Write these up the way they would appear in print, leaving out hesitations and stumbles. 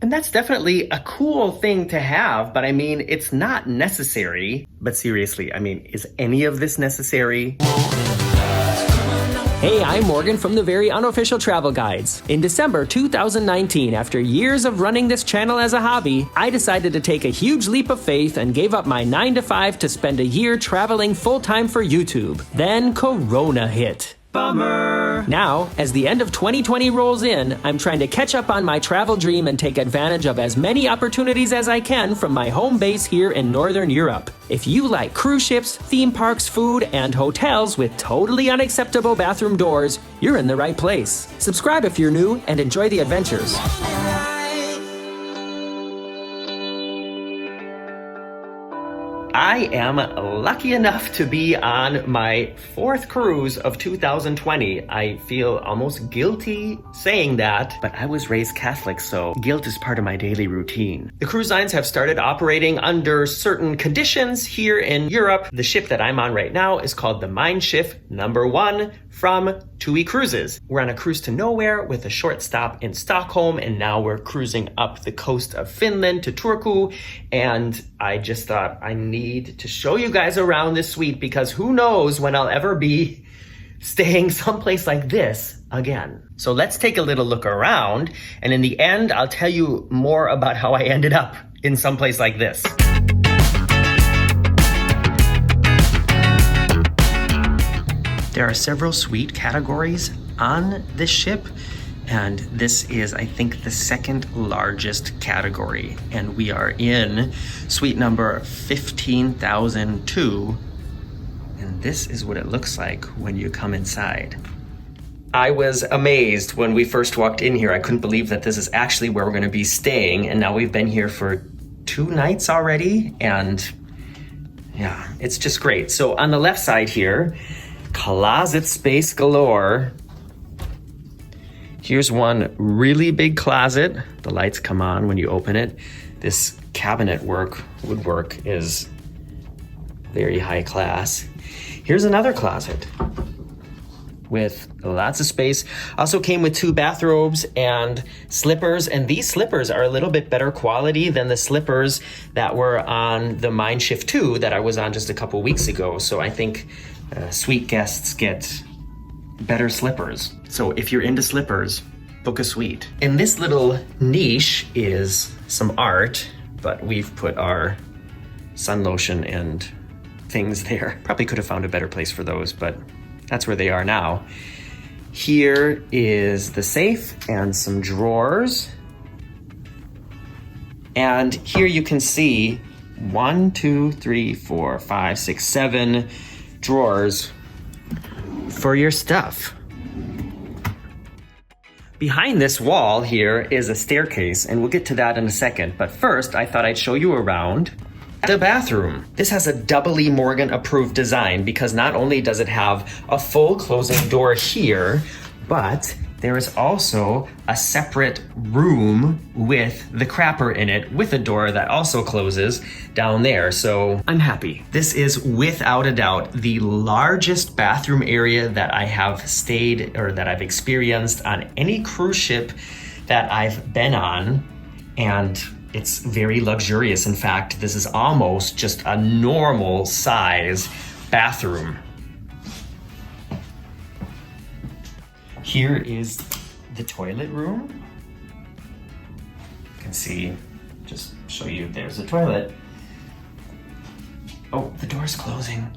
And that's definitely a cool thing to have, but I mean, it's not necessary. But seriously, I mean, is any of this necessary? Hey, I'm Morgan from the very unofficial travel guides. In December 2019, after years of running this channel as a hobby, I decided to take a huge leap of faith and gave up my 9-to-5 to spend a year traveling full-time for YouTube. Then Corona hit. Bummer. Now, as the end of 2020 rolls in, I'm trying to catch up on my travel dream and take advantage of as many opportunities as I can from my home base here in Northern Europe. If you like cruise ships, theme parks, food, and hotels with totally unacceptable bathroom doors, you're in the right place. Subscribe if you're new and enjoy the adventures. I am lucky enough to be on my 4th cruise of 2020. I feel almost guilty saying that, but I was raised Catholic, so guilt is part of my daily routine. The cruise lines have started operating under certain conditions here in Europe. The ship that I'm on right now is called the MeinSchiff #1 from Tui Cruises. We're on a cruise to nowhere with a short stop in Stockholm, and now we're cruising up the coast of Finland to Turku, and I just thought I need to show you guys around this suite because who knows when I'll ever be staying someplace like this again. So let's take a little look around, and in the end, I'll tell you more about how I ended up in someplace like this. There are several suite categories on this ship, and this is, I think, the 2nd largest category. And we are in suite number 15,002, and this is what it looks like when you come inside. I was amazed when we first walked in here. I couldn't believe that this is actually where we're gonna be staying, and now we've been here for 2 nights already, and yeah, it's just great. So on the left side here, closet space galore. Here's one really big closet. The lights come on when you open it. This cabinet woodwork is very high class. Here's another closet with lots of space. Also came with 2 bathrobes and slippers, and these slippers are a little bit better quality than the slippers that were on the MeinSchiff 2 that I was on just a couple weeks ago. So I think suite guests get better slippers. So if you're into slippers, book a suite. In this little niche is some art, but we've put our sun lotion and things there. Probably could have found a better place for those, but that's where they are now. Here is the safe and some drawers. And here you can see 1, 2, 3, 4, 5, 6, 7 drawers for your stuff. Behind this wall here is a staircase, and we'll get to that in a second. But first, I thought I'd show you around the bathroom. This has a doubly Morgan approved design because not only does it have a full closing door here, but there is also a separate room with the crapper in it with a door that also closes down there. So I'm happy. This is without a doubt the largest bathroom area that I have stayed or that I've experienced on any cruise ship that I've been on. And it's very luxurious. In fact, this is almost just a normal size bathroom. Here is the toilet room. You can see, just show you, there's the toilet. Oh, the door's closing.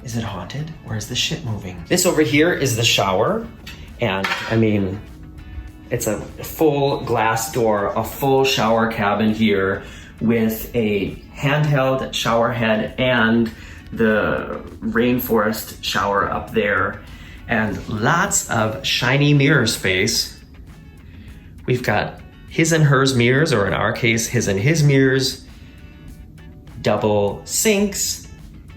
Is it haunted or is the ship moving? This over here is the shower. And I mean, it's a full glass door, a full shower cabin here with a handheld shower head and the rainforest shower up there. And lots of shiny mirror space. We've got his and hers mirrors, or in our case, his and his mirrors, double sinks,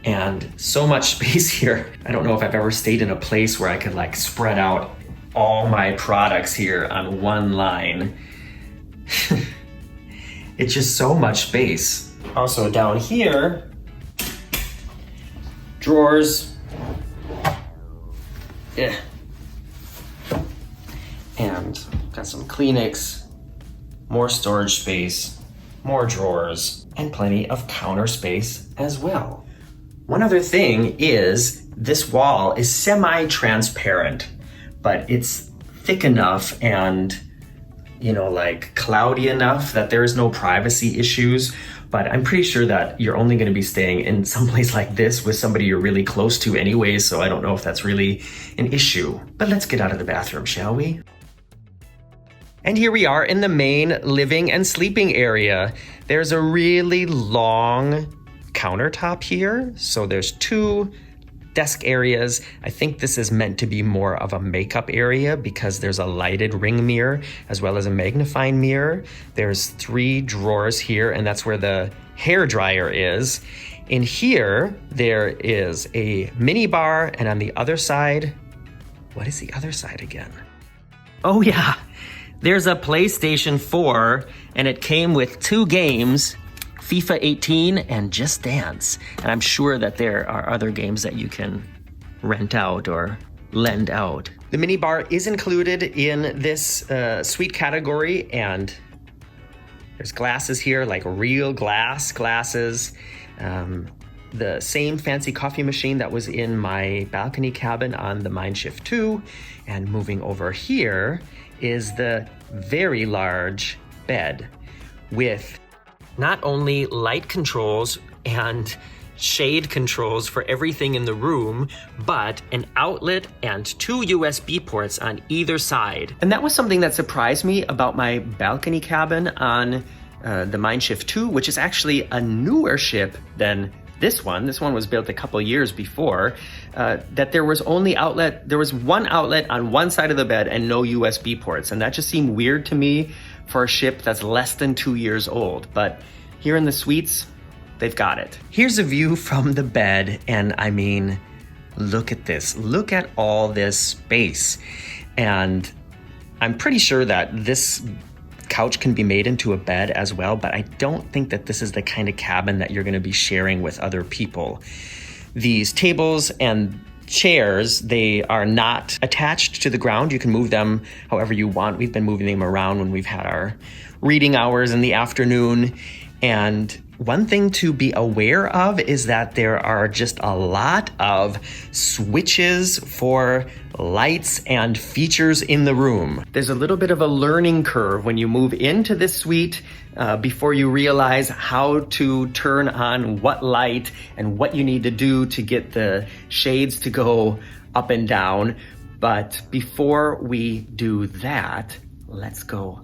and so much space here. I don't know if I've ever stayed in a place where I could like spread out all my products here on one line. It's just so much space. Also down here, drawers. And got some Kleenex more storage space, more drawers, and plenty of counter space as well. One other thing is this wall is semi-transparent, but it's thick enough and, like cloudy enough that there is no privacy issues. But I'm pretty sure that you're only going to be staying in someplace like this with somebody you're really close to anyways, so I don't know if that's really an issue. But let's get out of the bathroom, shall we? And here we are in the main living and sleeping area. There's a really long countertop here. So there's 2 desk areas. I think this is meant to be more of a makeup area because there's a lighted ring mirror as well as a magnifying mirror. There's 3 drawers here, and that's where the hair dryer is. In here, there is a mini bar, and on the other side, what is the other side again? Oh yeah, there's a PlayStation 4, and it came with 2 games, FIFA 18 and Just Dance. And I'm sure that there are other games that you can rent out or lend out. The mini bar is included in this suite category, and there's glasses here, like real glasses. The same fancy coffee machine that was in my balcony cabin on the MeinSchiff 2. And moving over here is the very large bed with not only light controls and shade controls for everything in the room, but an outlet and 2 USB ports on either side. And that was something that surprised me about my balcony cabin on the MeinSchiff 2, which is actually a newer ship than this one. This one was built a couple years before, that there was one outlet on one side of the bed and no USB ports. And that just seemed weird to me for a ship that's less than 2 years old. But here in the suites, they've got it. Here's a view from the bed, and I mean, look at this. Look at all this space. And I'm pretty sure that this couch can be made into a bed as well, but I don't think that this is the kind of cabin that you're going to be sharing with other people. These tables and chairs, they are not attached to the ground. You can move them however you want. We've been moving them around when we've had our reading hours in the afternoon. And one thing to be aware of is that there are just a lot of switches for lights and features in the room. There's a little bit of a learning curve when you move into this suite before you realize how to turn on what light and what you need to do to get the shades to go up and down. But before we do that, let's go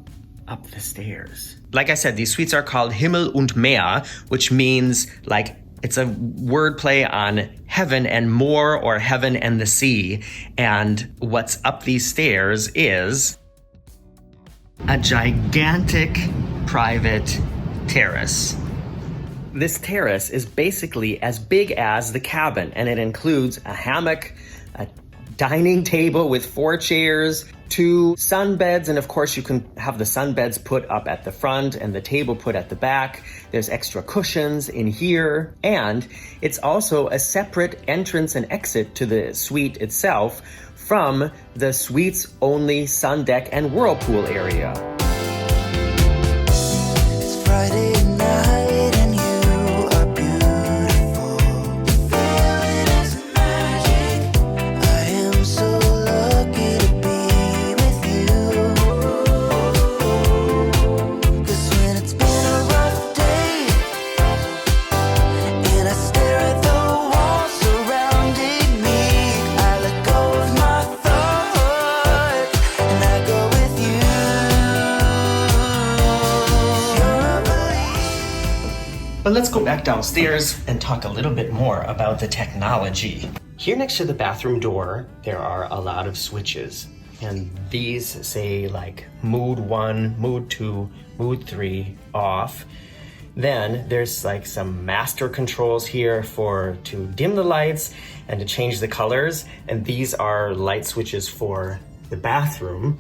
up the stairs. Like I said, these suites are called Himmel und Meer, which means like it's a wordplay on heaven and more, or heaven and the sea. And what's up these stairs is a gigantic private terrace. This terrace is basically as big as the cabin, and it includes a hammock, a dining table with 4 chairs, 2 sunbeds, and of course you can have the sunbeds put up at the front and the table put at the back. There's extra cushions in here, and it's also a separate entrance and exit to the suite itself from the suite's only sun deck and whirlpool area. It's Friday night and you are beautiful. The feeling is magic. I am so lucky to be with you. 'Cause when it's been a rough day and I stare at the walls surrounding me, I let go of my thoughts and I go with you. But let's go back downstairs and talk a little bit more about the technology. Here next to the bathroom door, there are a lot of switches. And these say like mood 1, mood 2, mood 3, off. Then there's like some master controls here to dim the lights and to change the colors. And these are light switches for the bathroom.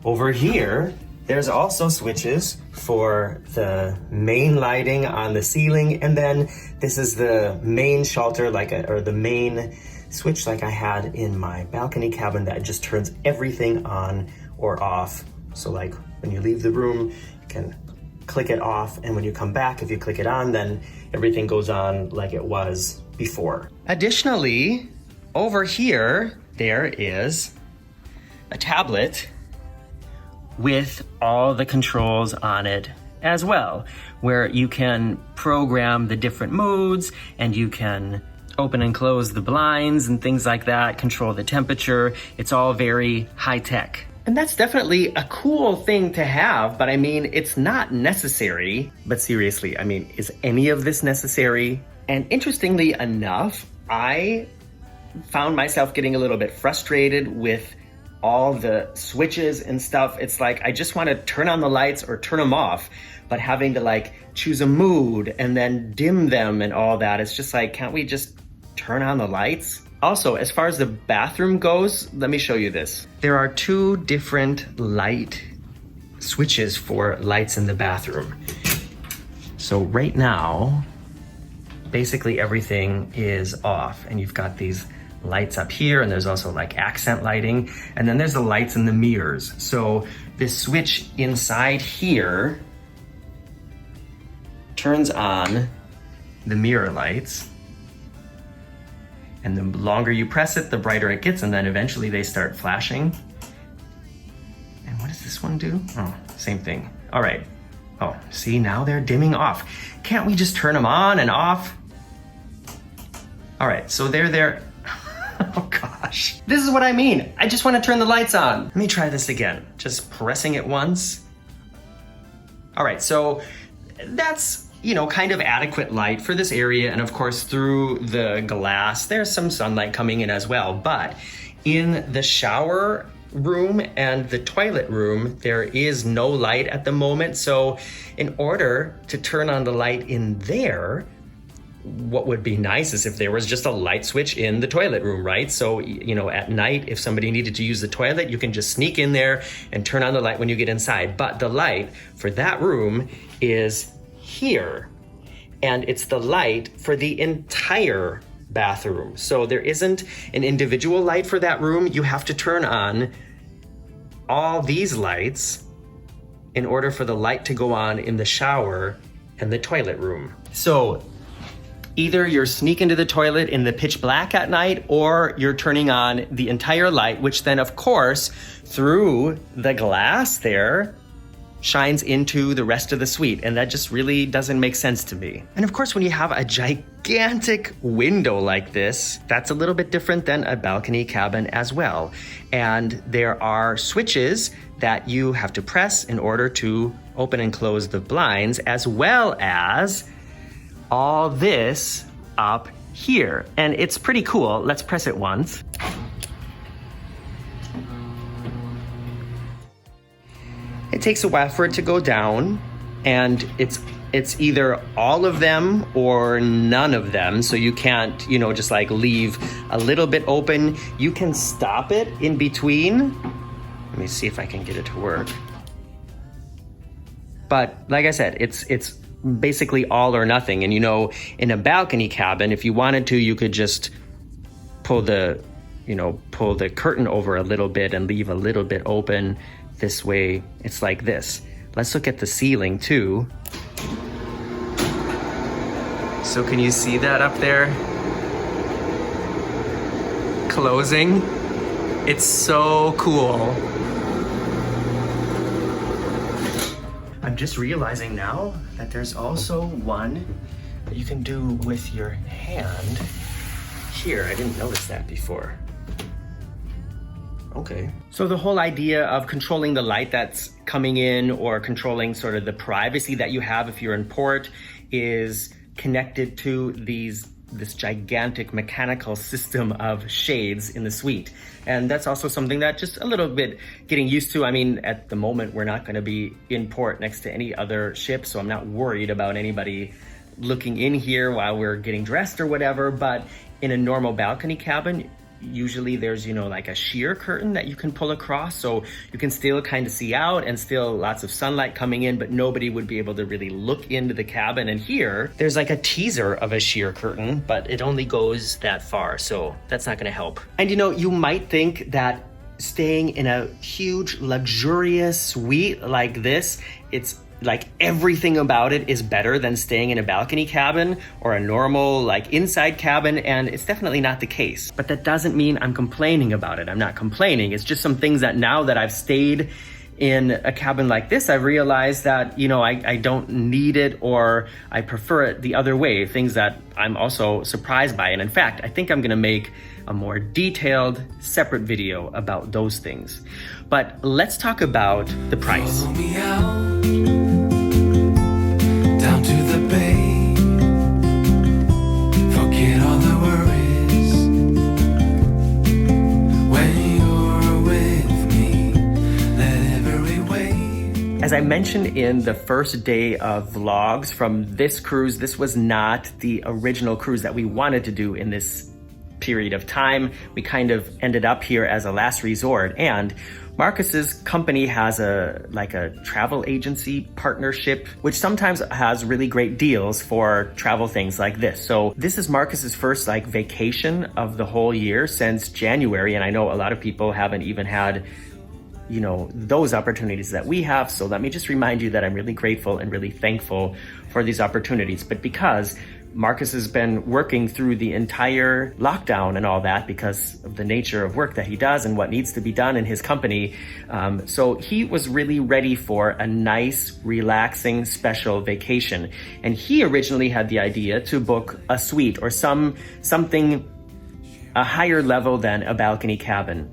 Over here, there's also switches for the main lighting on the ceiling. And then this is the main shelter, or the main switch like I had in my balcony cabin that just turns everything on or off. So like when you leave the room, You can click it off, and when you come back, if you click it on, then everything goes on like it was before. Additionally, over here, there is a tablet with all the controls on it as well, where you can program the different modes, and you can open and close the blinds and things like that, control the temperature. It's all very high tech. And that's definitely a cool thing to have, but I mean, it's not necessary. But seriously, I mean, is any of this necessary? And interestingly enough, I found myself getting a little bit frustrated with all the switches and stuff. It's like, I just want to turn on the lights or turn them off, but having to like choose a mood and then dim them and all that, it's just like, can't we just turn on the lights? Also, as far as the bathroom goes, let me show you this. There are two different light switches for lights in the bathroom. So right now, basically everything is off, and you've got these lights up here, and there's also like accent lighting, and then there's the lights in the mirrors. So this switch inside here turns on the mirror lights, and the longer you press it, the brighter it gets, and then eventually they start flashing. And what does this one do? Oh, same thing. All right. Oh, see, now they're dimming off. Can't we just turn them on and off? All right, so they're there. Oh gosh. This is what I mean. I just want to turn the lights on. Let me try this again. Just pressing it once. All right, so that's, you know, kind of adequate light for this area. And of course, through the glass, there's some sunlight coming in as well. But in the shower room and the toilet room, there is no light at the moment. So in order to turn on the light in there, what would be nice is if there was just a light switch in the toilet room, right? So, you know, at night, if somebody needed to use the toilet, you can just sneak in there and turn on the light when you get inside. But the light for that room is here, and it's the light for the entire bathroom. So there isn't an individual light for that room. You have to turn on all these lights in order for the light to go on in the shower and the toilet room. So either you're sneaking to the toilet in the pitch black at night, or you're turning on the entire light, which then of course through the glass there shines into the rest of the suite. And that just really doesn't make sense to me. And of course, when you have a gigantic window like this, that's a little bit different than a balcony cabin as well. And there are switches that you have to press in order to open and close the blinds, as well as all this up here. And it's pretty cool. Let's press it once. It takes a while for it to go down, and it's either all of them or none of them. So you can't, you know, just like leave a little bit open. You can stop it in between. Let me see if I can get it to work. But like I said, it's basically all or nothing. And you know, in a balcony cabin, if you wanted to, you could just pull the curtain over a little bit and leave a little bit open. This way, it's like this. Let's look at the ceiling too. So can you see that up there? Closing. It's so cool. I'm just realizing now that there's also one that you can do with your hand here. I didn't notice that before. Okay. So the whole idea of controlling the light that's coming in, or controlling sort of the privacy that you have if you're in port, is connected to this gigantic mechanical system of shades in the suite. And that's also something that just a little bit getting used to. I mean, at the moment, we're not going to be in port next to any other ship, so I'm not worried about anybody looking in here while we're getting dressed or whatever. But in a normal balcony cabin, usually there's, you know, like a sheer curtain that you can pull across, so you can still kind of see out and still lots of sunlight coming in, but nobody would be able to really look into the cabin. And here, there's like a teaser of a sheer curtain, but it only goes that far, so that's not gonna help. And you know, you might think that staying in a huge, luxurious suite like this, it's like everything about it is better than staying in a balcony cabin or a normal like inside cabin, and it's definitely not the case. But that doesn't mean I'm complaining about it. I'm not complaining. It's just some things that now that I've stayed in a cabin like this, I've realized that, you know, I don't need it, or I prefer it the other way, things that I'm also surprised by. And in fact, I think I'm gonna make a more detailed, separate video about those things. But let's talk about the price. Follow me out, down to the bay. Forget all the worries when you're with me. Let every wave. As I mentioned in the first day of vlogs from this cruise, this was not the original cruise that we wanted to do in this period of time. We kind of ended up here as a last resort, and Marcus's company has a travel agency partnership, which sometimes has really great deals for travel things like this. So this is Marcus's first like vacation of the whole year since January, and I know a lot of people haven't even had, you know, those opportunities that we have. So let me just remind you that I'm really grateful and really thankful for these opportunities. But because Marcus has been working through the entire lockdown and all that because of the nature of work that he does and what needs to be done in his company. So he was really ready for a nice, relaxing, special vacation. And he originally had the idea to book a suite or something a higher level than a balcony cabin.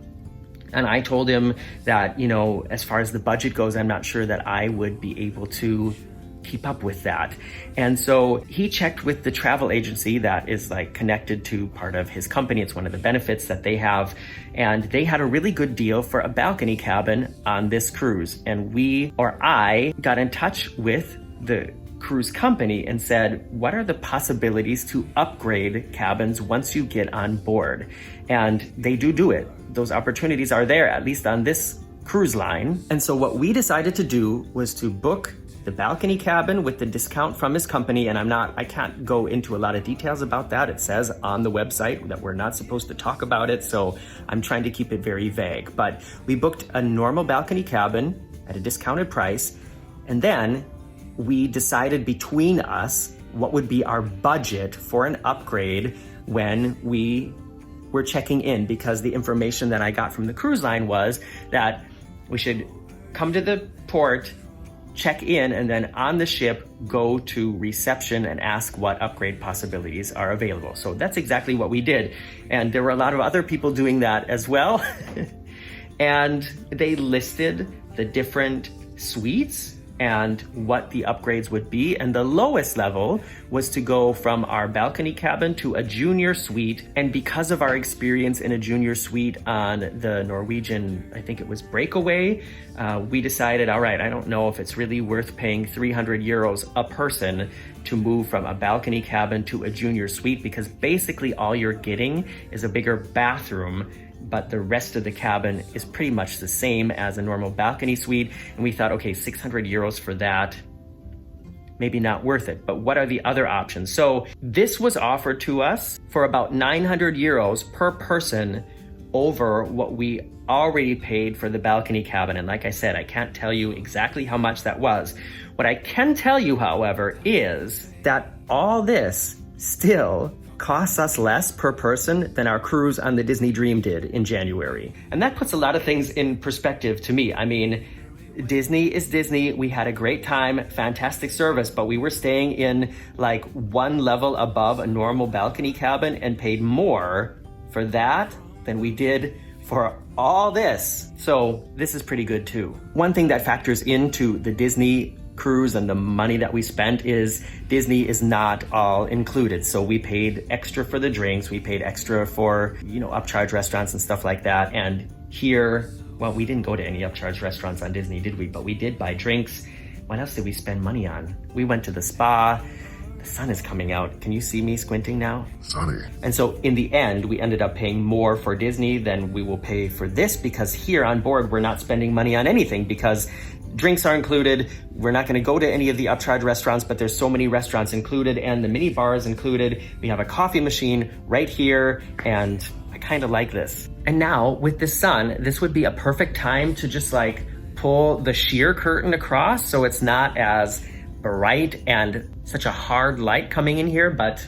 And I told him that, you know, as far as the budget goes, I'm not sure that I would be able to keep up with that. And so he checked with the travel agency that is like connected to part of his company. It's one of the benefits that they have. And they had a really good deal for a balcony cabin on this cruise. And I got in touch with the cruise company and said, what are the possibilities to upgrade cabins once you get on board? And they do it. Those opportunities are there, at least on this cruise line. And so what we decided to do was to book the balcony cabin with the discount from his company. And I can't go into a lot of details about that. It says on the website that we're not supposed to talk about it. So I'm trying to keep it very vague, but we booked a normal balcony cabin at a discounted price. And then we decided between us what would be our budget for an upgrade when we were checking in, because the information that I got from the cruise line was that we should come to the port, check in, and then on the ship, go to reception and ask what upgrade possibilities are available. So that's exactly what we did. And there were a lot of other people doing that as well. And they listed the different suites and what the upgrades would be. And the lowest level was to go from our balcony cabin to a junior suite. And because of our experience in a junior suite on the Norwegian, I think it was Breakaway, we decided, all right, I don't know if it's really worth paying 300 euros a person to move from a balcony cabin to a junior suite, because basically all you're getting is a bigger bathroom, but the rest of the cabin is pretty much the same as a normal balcony suite. And we thought, okay, 600 euros for that, maybe not worth it. But what are the other options? So this was offered to us for about 900 euros per person over what we already paid for the balcony cabin. And like I said, I can't tell you exactly how much that was. What I can tell you, however, is that all this still costs us less per person than our cruise on the Disney Dream did in January. And that puts a lot of things in perspective to me. I mean, Disney is Disney. We had a great time, fantastic service, but we were staying in like one level above a normal balcony cabin and paid more for that than we did for all this. So this is pretty good too. One thing that factors into the Disney cruise and the money that we spent is Disney is not all included. So we paid extra for the drinks, we paid extra for, you know, upcharge restaurants and stuff like that. And here, well, we didn't go to any upcharge restaurants on Disney, did we? But we did buy drinks. What else did we spend money on? We went to the spa. The sun is coming out. Can you see me squinting now? Sunny. And so in the end, we ended up paying more for Disney than we will pay for this, because here on board, we're not spending money on anything because drinks are included. We're not going to go to any of the upcharge restaurants, but there's so many restaurants included and the mini bar is included. We have a coffee machine right here, and I kind of like this. And now with the sun, this would be a perfect time to just like pull the sheer curtain across so it's not as bright and such a hard light coming in here, but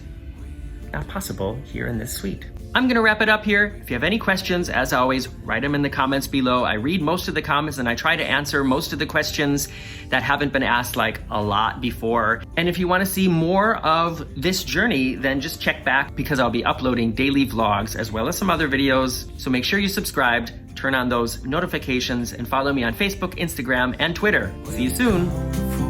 not possible here in this suite. I'm gonna wrap it up here. If you have any questions, as always, write them in the comments below. I read most of the comments and I try to answer most of the questions that haven't been asked like a lot before. And if you wanna see more of this journey, then just check back because I'll be uploading daily vlogs as well as some other videos. So make sure you're subscribed, turn on those notifications, and follow me on Facebook, Instagram, and Twitter. See you soon.